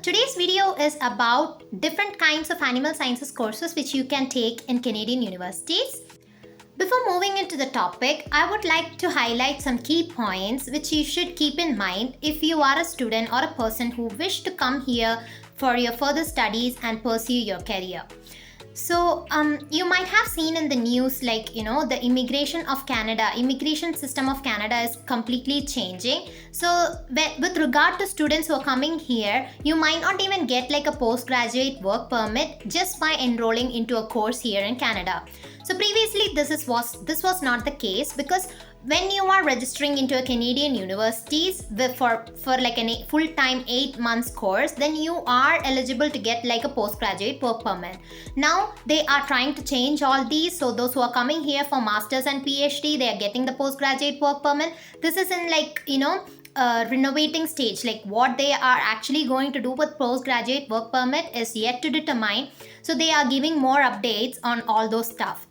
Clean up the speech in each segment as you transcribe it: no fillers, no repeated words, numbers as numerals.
today's video is about different kinds of animal sciences courses which you can take in Canadian universities. Before moving into the topic, I would like to highlight some key points which you should keep in mind if you are a student or a person who wish to come here for your further studies and pursue your career. So, you might have seen in the news, the immigration system of Canada is completely changing. So, with regard to students who are coming here, you might not even get like a postgraduate work permit just by enrolling into a course here in Canada. So previously, this was not the case, because when you are registering into a Canadian universities for like a full-time 8 months course, then you are eligible to get like a postgraduate work permit. Now they are trying to change all these, so those who are coming here for masters and PhD, they are getting the postgraduate work permit. This is in renovating stage. Like what they are actually going to do with postgraduate work permit is yet to determine. So they are giving more updates on all those stuff.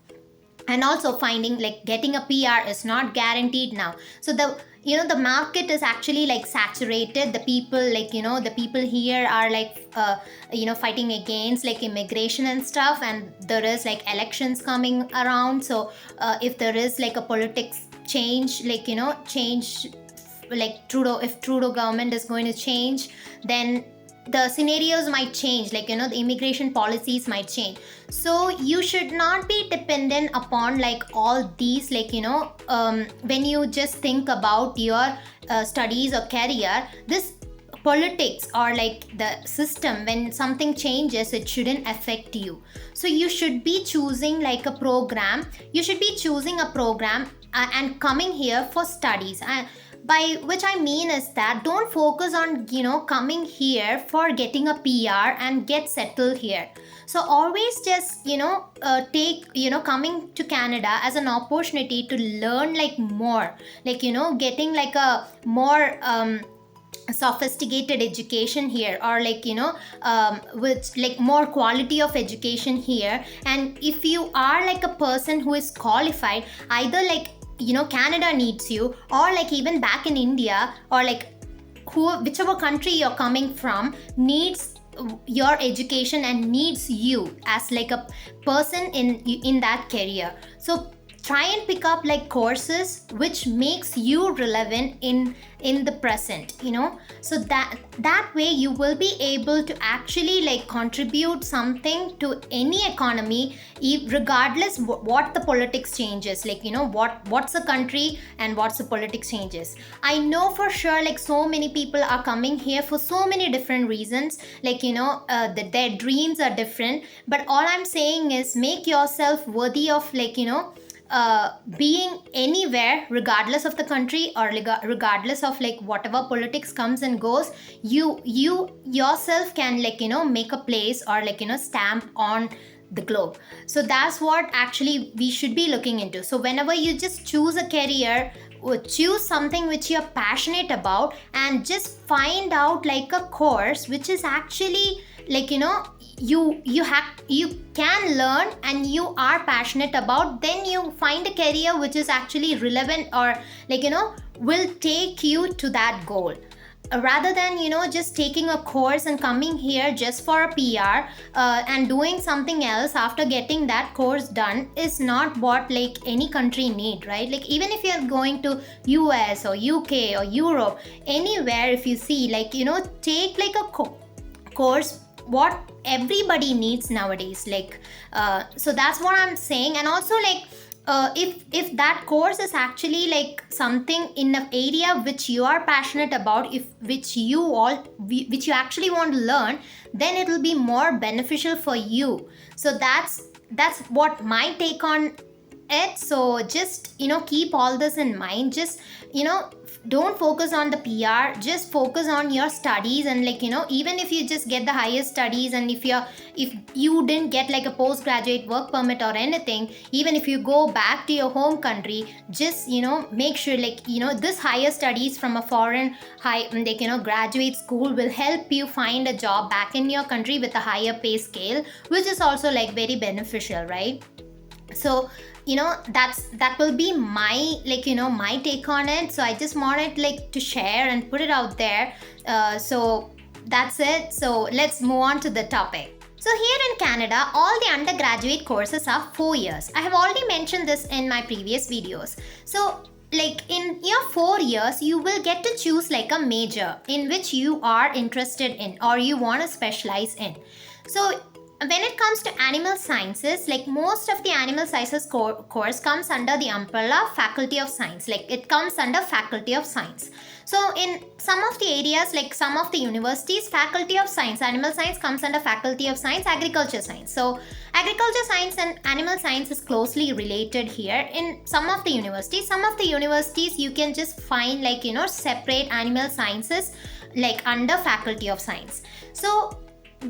And also finding like getting a PR is not guaranteed now. So the market is actually like saturated. The people here are fighting against like immigration and stuff, and there is like elections coming around. So if there is like a politics change, if Trudeau government is going to change, then the scenarios might change, the immigration policies might change. So you should not be dependent upon like all these, when you just think about your studies or career, this politics or like the system, when something changes, it shouldn't affect you. So you should be choosing like a program. You should be choosing a program and coming here for studies. And by which I mean is that don't focus on coming here for getting a PR and get settled here. So always just take coming to Canada as an opportunity to learn like more, getting like a more sophisticated education here, or with like more quality of education here. And if you are like a person who is qualified, either Canada needs you, or like even back in India, or like whichever country you're coming from needs your education and needs you as like a person in that career. So try and pick up like courses which makes you relevant in the present, so that way you will be able to actually like contribute something to any economy, regardless what the politics changes, what's the country and what's the politics changes. I know for sure like so many people are coming here for so many different reasons, their dreams are different, but all I'm saying is make yourself worthy of being anywhere, regardless of the country or regardless of like whatever politics comes and goes. You yourself can make a place or stamp on the globe. So that's what actually we should be looking into. So whenever you just choose a career, choose something which you're passionate about, and just find out like a course which is actually you can learn and you are passionate about. Then you find a career which is actually relevant or will take you to that goal, rather than just taking a course and coming here just for a PR and doing something else after getting that course done is not what like any country need, right? Like even if you're going to US or UK or Europe, anywhere, if you see take like a course what everybody needs nowadays, so that's what I'm saying. And also if that course is actually like something in an area which you are passionate about, which you actually want to learn, then it will be more beneficial for you. So that's what my take on it. So just keep all this in mind. Just don't focus on the PR, just focus on your studies. And even if you just get the highest studies, and if you didn't get like a postgraduate work permit or anything, even if you go back to your home country, just make sure this higher studies from a foreign graduate school will help you find a job back in your country with a higher pay scale, which is also like very beneficial, right? So that will be my my take on it. So I just wanted to share and put it out there. So That's it. So let's move on to the topic. So here in Canada, all the undergraduate courses are 4 years. I have already mentioned this in my previous videos. So like in your 4 years, you will get to choose like a major in which you are interested in or you want to specialize in. So when it comes to animal sciences, like most of the animal sciences course comes under the umbrella Faculty of Science. Like it comes under Faculty of Science. So in some of the areas, like some of the universities, Faculty of Science, Animal Science comes under Faculty of Science, Agriculture Science. So Agriculture Science and Animal Science is closely related here. In some of the universities you can just find like, separate animal sciences like under Faculty of Science. So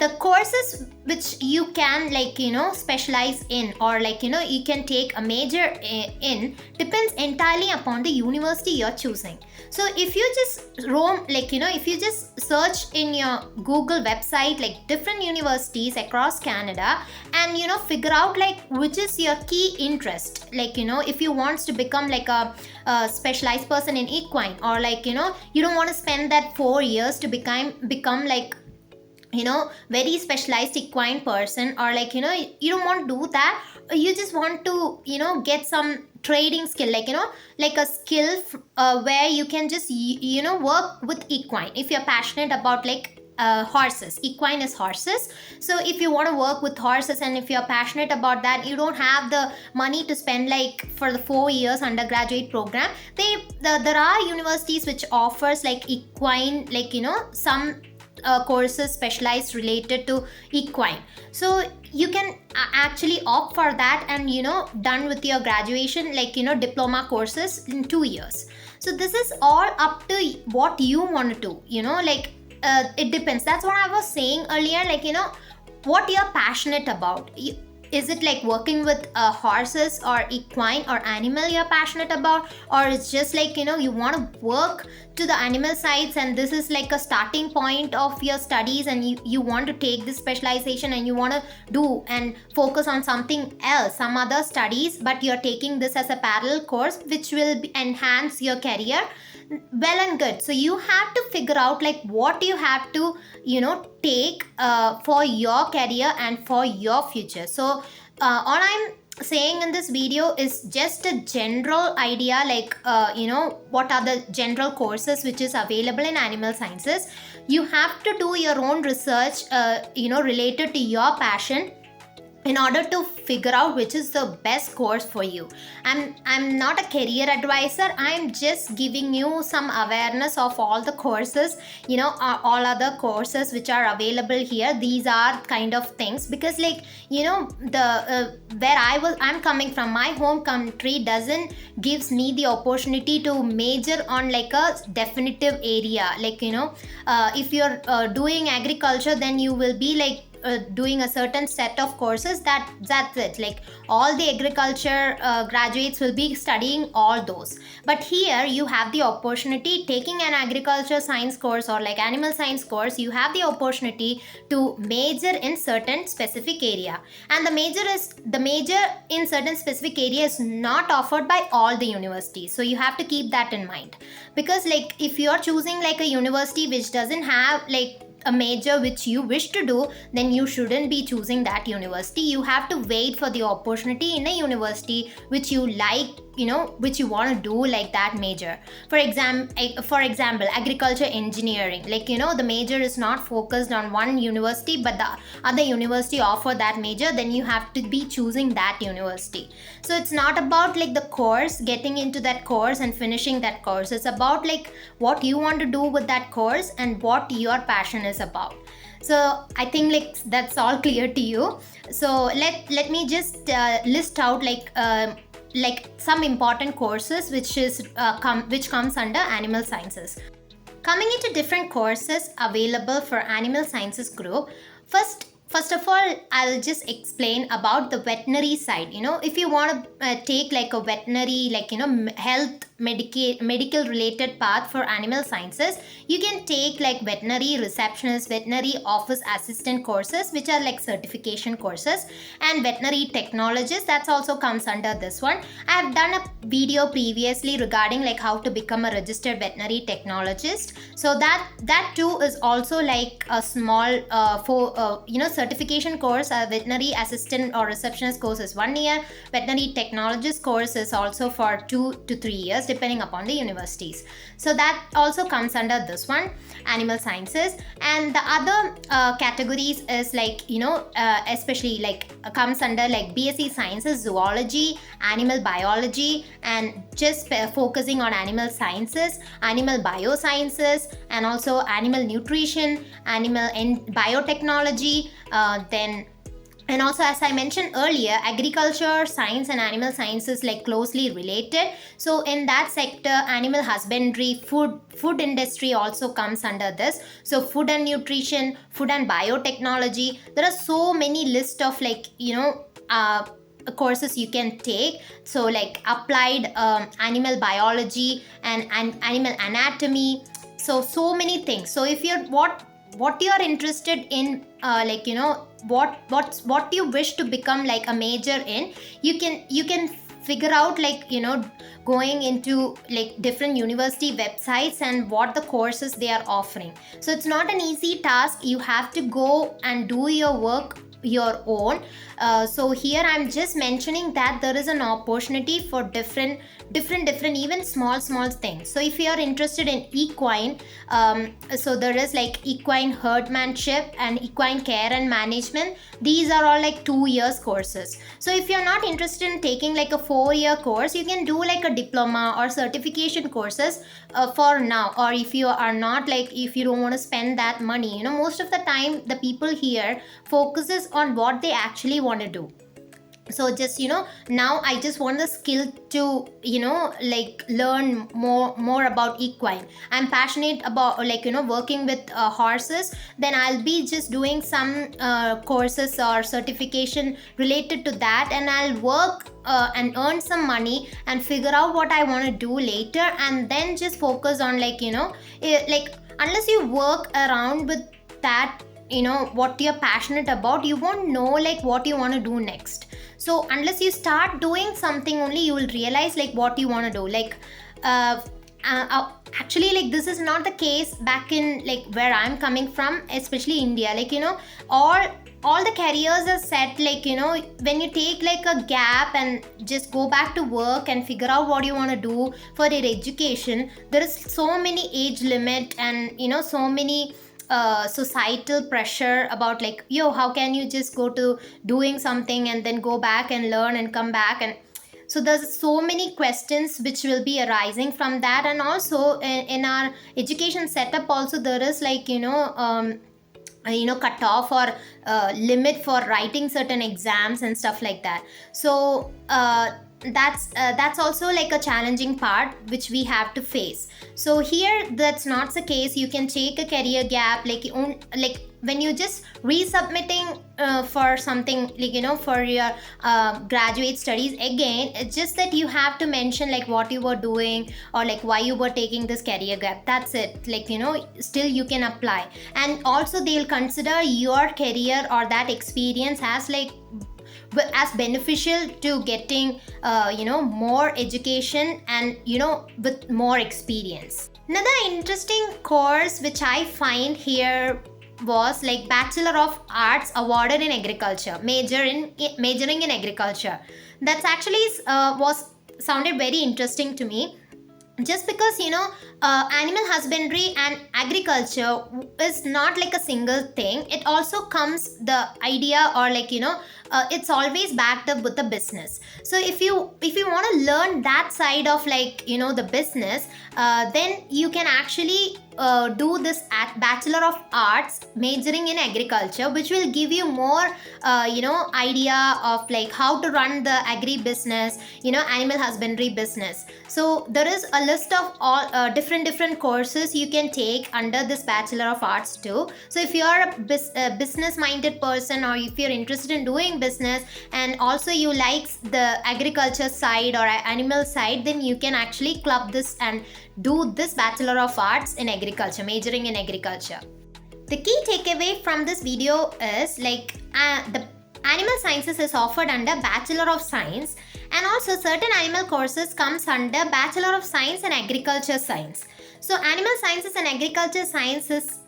the courses which you can like specialize in or like you can take a major in depends entirely upon the university you're choosing. So if you just roam like if you just search in your Google website like different universities across Canada and figure out like which is your key interest, like if you want to become like a specialized person in equine, or like you don't want to spend that 4 years to become like very specialized equine person, or like you don't want to do that, or you just want to get some trading skill, like like a skill where you can just work with equine if you're passionate about like horses. Equine is horses. So if you want to work with horses and if you're passionate about that, you don't have the money to spend like for the 4 years undergraduate program, there are universities which offers like equine, like some courses specialized related to equine. So you can actually opt for that and done with your graduation like diploma courses in 2 years. So this is all up to what you want to do, like it depends. That's what I was saying earlier, like what you're passionate about. Is it like working with horses or equine or animal you're passionate about, or it's just like you want to work to the animal sides and this is like a starting point of your studies and you want to take this specialization and you want to do and focus on something else, some other studies, but you're taking this as a parallel course which will enhance your career. Well and good. So you have to figure out like what you have to take for your career and for your future. So all I'm saying in this video is just a general idea, like what are the general courses which is available in animal sciences. You have to do your own research related to your passion in order to figure out which is the best course for you. I'm not a career advisor. I'm just giving you some awareness of all the courses, all other courses which are available here. These are kind of things because like the where I'm coming from, my home country doesn't gives me the opportunity to major on like a definitive area. Like if you're doing agriculture, then you will be like doing a certain set of courses. That's it. Like all the agriculture graduates will be studying all those. But here you have the opportunity, taking an agriculture science course or like animal science course, you have the opportunity to major in certain specific area. And the major in certain specific area is not offered by all the universities. So you have to keep that in mind, because like if you're choosing like a university which doesn't have like a major which you wish to do, then you shouldn't be choosing that university. You have to wait for the opportunity in a university which you like, which you want to do like that major. For example, agriculture engineering, like the major is not focused on one university but the other university offer that major, then you have to be choosing that university. So it's not about like the course, getting into that course and finishing that course. It's about like what you want to do with that course and what your passion is about. So I think like that's all clear to you. So let me just list out like some important courses which comes under animal sciences. Coming into different courses available for animal sciences group. First of all, I'll just explain about the veterinary side. If you want to take like a veterinary, like health medical related path for animal sciences, you can take like veterinary receptionist, veterinary office assistant courses, which are like certification courses, and veterinary technologist, that also comes under this one. I have done a video previously regarding like how to become a registered veterinary technologist, so that too is also like a small certification course. A veterinary assistant or receptionist course is 1 year. Veterinary technologist course is also for 2 to 3 years depending upon the universities. So that also comes under this one, animal sciences. And the other categories is like especially like comes under like BSc sciences, zoology, animal biology, and just focusing on animal sciences, animal biosciences, and also animal nutrition, animal and biotechnology, then. And also, as I mentioned earlier, agriculture, science, and animal sciences like closely related. So in that sector, animal husbandry, food industry also comes under this. So food and nutrition, food and biotechnology. There are so many list of like courses you can take. So like applied animal biology and animal anatomy. So many things. So if you're what you're interested in, what you wish to become like a major in, you can figure out like going into like different university websites and what the courses they are offering. So it's not an easy task. You have to go and do your work your own. So here I'm just mentioning that there is an opportunity for different even small things. So if you are interested in equine, so there is like equine herdmanship and equine care and management. These are all like 2 years courses. So if you're not interested in taking like a 4-year course, you can do like a diploma or certification courses for now. Or if you are not like, if you don't want to spend that money, most of the time the people here focuses on what they actually want to do. So just now I just want the skill to like learn more about equine. I'm passionate about like working with horses. Then I'll be just doing some courses or certification related to that, and I'll work and earn some money and figure out what I want to do later, and then just focus on like like unless you work around with that what you're passionate about, you won't know like what you want to do next. So unless you start doing something, only you will realize like what you want to do. Like actually like this is not the case back in like where I'm coming from, especially India. Like all the careers are set like when you take like a gap and just go back to work and figure out what you want to do for your education, there is so many age limit and so many societal pressure about like, how can you just go to doing something and then go back and learn and come back. And so there's so many questions which will be arising from that. And also in our education setup also, there is like cut off or limit for writing certain exams and stuff like that. So that's also like a challenging part which we have to face. So here that's not the case. You can take a career gap like when you just resubmitting for something like for your graduate studies again. It's just that you have to mention like what you were doing or like why you were taking this career gap. That's it. Like still you can apply, and also they'll consider your career or that experience as like as beneficial to getting more education and with more experience. Another interesting course which I find here was like Bachelor of Arts awarded in agriculture, majoring in agriculture. That's actually was sounded very interesting to me, just because animal husbandry and agriculture is not like a single thing. It also comes the idea or like it's always backed up with the business. So if you want to learn that side of like the business, then you can actually do this at Bachelor of Arts majoring in agriculture, which will give you more idea of like how to run the agri business, animal husbandry business. So there is a list of all different courses you can take under this Bachelor of Arts too. So if you are a business minded person, or if you're interested in doing business and also you like the agriculture side or animal side, then you can actually club this and do this Bachelor of Arts in agriculture, majoring in agriculture. The key takeaway from this video is like the animal sciences is offered under Bachelor of Science, and also certain animal courses comes under Bachelor of Science and Agriculture Science. So animal sciences and agriculture science is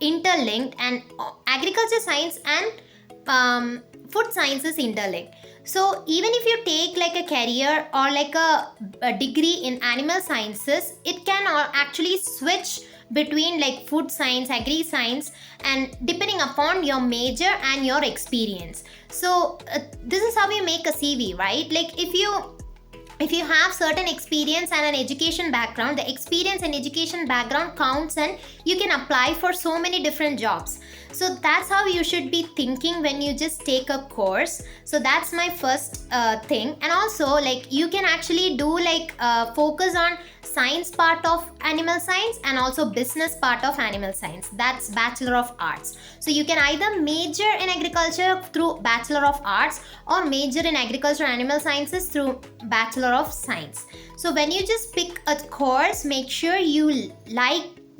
interlinked, and agriculture science and food science is interlinked. So even if you take like a career or like a degree in animal sciences, it can actually switch between like food science, agri science, and depending upon your major and your experience. So this is how you make a CV, right? Like if you have certain experience and an education background, the experience and education background counts and you can apply for so many different jobs. So that's how you should be thinking when you just take a course. So that's my first thing. And also like you can actually do like focus on science part of animal science and also business part of animal science. That's Bachelor of Arts. So you can either major in agriculture through Bachelor of Arts or major in agriculture and animal sciences through Bachelor of Science. So when you just pick a course, make sure you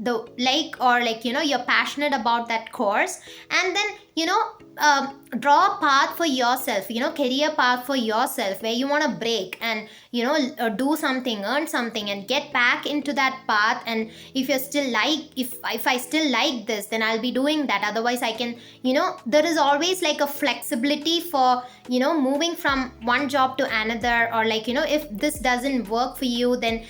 you're passionate about that course, and then draw a path for yourself, career path for yourself where you want to break and do something, earn something and get back into that path. And if you're still like if I still like this, then I'll be doing that. Otherwise I can, there is always like a flexibility for moving from one job to another, or like if this doesn't work for you, then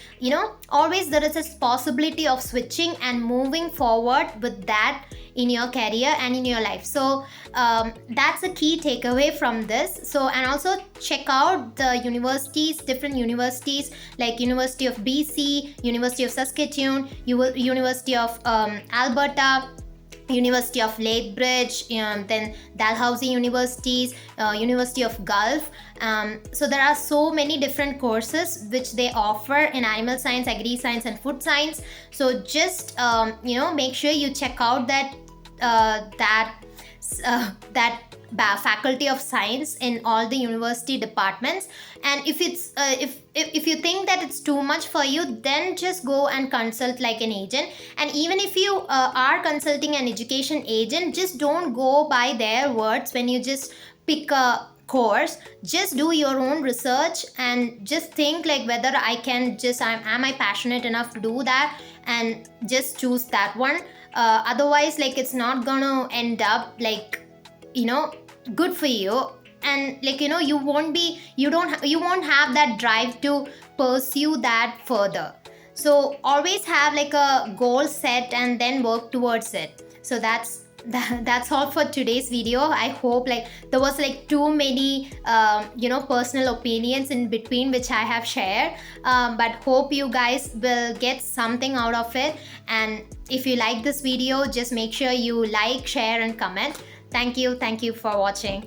always there is a possibility of switching and moving forward with that in your career and in your life. So that's a key takeaway from this. So and also check out the universities, different universities like University of BC, University of Saskatoon, University of Alberta, University of Lethbridge, then Dalhousie universities, University of Gulf. So there are so many different courses which they offer in animal science, agri science and food science. So just make sure you check out that faculty of science in all the university departments. And if it's if you think that it's too much for you, then just go and consult like an agent. And even if you are consulting an education agent, just don't go by their words when you just pick a course. Just do your own research and just think like whether I can just am I passionate enough to do that, and just choose that one. Otherwise like it's not gonna end up like good for you, and like you won't have that drive to pursue that further. So always have like a goal set and then work towards it. So that's all for today's video. I hope like there was like too many personal opinions in between which I have shared, but hope you guys will get something out of it. And if you like this video, just make sure you like, share and comment. Thank you for watching.